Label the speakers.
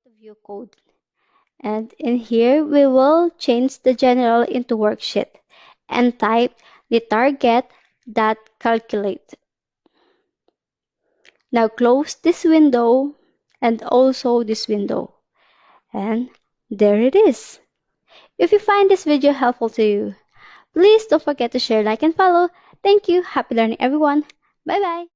Speaker 1: to view code. And in here, we will change the general into worksheet and type the target that calculate. Now close this window and also this window. And there it is. If you find this video helpful to you, please don't forget to share, like, and follow. Thank you. Happy learning, everyone. Bye bye.